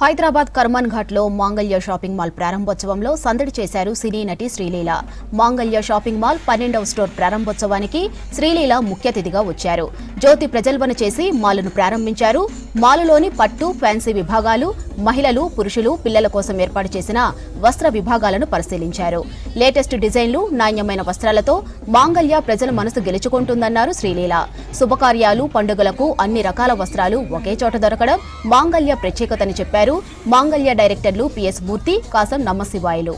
హైదరాబాద్ కర్మన్ ఘాట్ లో మాంగళ్య shopping mall ప్రారంభోత్సవంలో సందడి చేశారు సినీ నటి శ్రీలీల. మాంగళ్య షాపింగ్ మాల్ 12వ స్టోర్ ప్రారంభోత్సవానికి శ్రీలీల ముఖ్య అతిథిగా వచ్చారు. జ్యోతి ప్రజల్వన చేసి మాల్ను ప్రారంభించారు. మాలులోని పట్టు, ఫ్యాన్సీ విభాగాలు, మహిళలు, పురుషులు, పిల్లల కోసం ఏర్పాటు చేసిన వస్త్ర విభాగాలను పరిశీలించారు. లేటెస్ట్ డిజైన్లు, నాణ్యమైన వస్త్రాలతో మాంగళ్య ప్రజల మనసు గెలుచుకుంటుందన్నారు శ్రీలీల. శుభకార్యాలు, పండుగలకు అన్ని రకాల వస్త్రాలు ఒకే చోట దొరకడం మాంగళ్య ప్రత్యేకతని చెప్పారు. మాంగళ్య డైరెక్టర్లు పిఎస్ మూర్తి, కాసం నమ్మశివాయులు.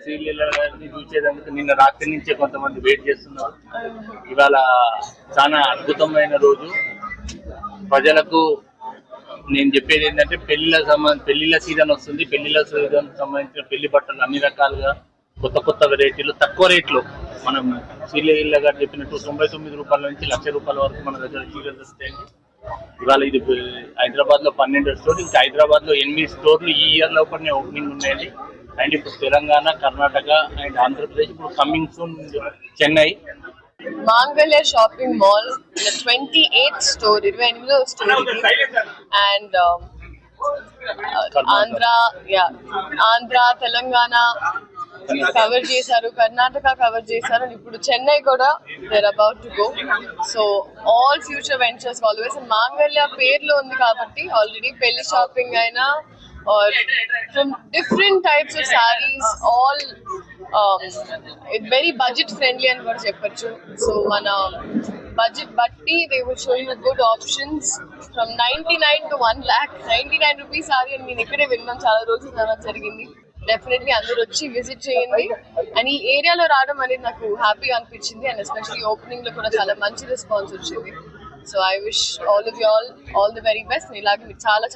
శ్రీలీల గారిని చూసేందుకు నిన్న రాత్రి నుంచే కొంతమంది వెయిట్ చేస్తున్నారు. ఇవాళ చాలా అద్భుతమైన రోజు. ప్రజలకు నేను చెప్పేది ఏంటంటే పెళ్లిళ్ళ సీజన్ వస్తుంది. పెళ్లిళ్ళ సీజన్ సంబంధించిన పెళ్లి బట్టలు అన్ని రకాలుగా కొత్త వెరైటీలు తక్కువ రేట్లు మనం శ్రీలీల గారు చెప్పినట్టు 99 రూపాయల నుంచి ₹1,00,000 వరకు మన దగ్గర చీరలు వస్తాయండి. ఇవాళ ఇది హైదరాబాద్ లో 12 స్టోర్లు, ఇంకా హైదరాబాద్ లో 8 స్టోర్లు ఈ ఇయర్ లోపలనే ఓపెనింగ్ ఉన్నాయండి. అండ్ ఇప్పుడు తెలంగాణ, కర్ణాటక అండ్ ఆంధ్రప్రదేశ్, ఇప్పుడు coming soon Chennai. Mangalya shopping mall, the 28th store, 28వ store, and Andhra, Telangana cover చేశారు, కర్ణాటక కవర్ చేశారు, అండ్ ఇప్పుడు చెన్నై కూడా they're about to go. So all future ventures always మాంగళ్య పేర్లో ఉంది కాబట్టి ఆల్రెడీ పెళ్లి షాపింగ్ అయినా or from different types of sarees, all it's very budget friendly అని కూడా చెప్పొచ్చు. సో మన budget batti they will show you good options from 99 to 1 lakh. 99 rupees saree అని నేను ఇక్కడే విన్నాం, చాలా రోజులు తర్వాత జరిగింది. డెఫినెట్లీ అందరూ వచ్చి విజిట్ చేయండి. అండ్ ఈ ఏరియాలో రావడం అనేది నాకు హ్యాపీగా అనిపించింది. అండ్ ఎస్పెషల్లీ ఓపెనింగ్ లో కూడా చాలా మంచి రెస్పాన్స్ వచ్చింది. So I wish all of you all the very best. ఇలాగే మీరు చాలా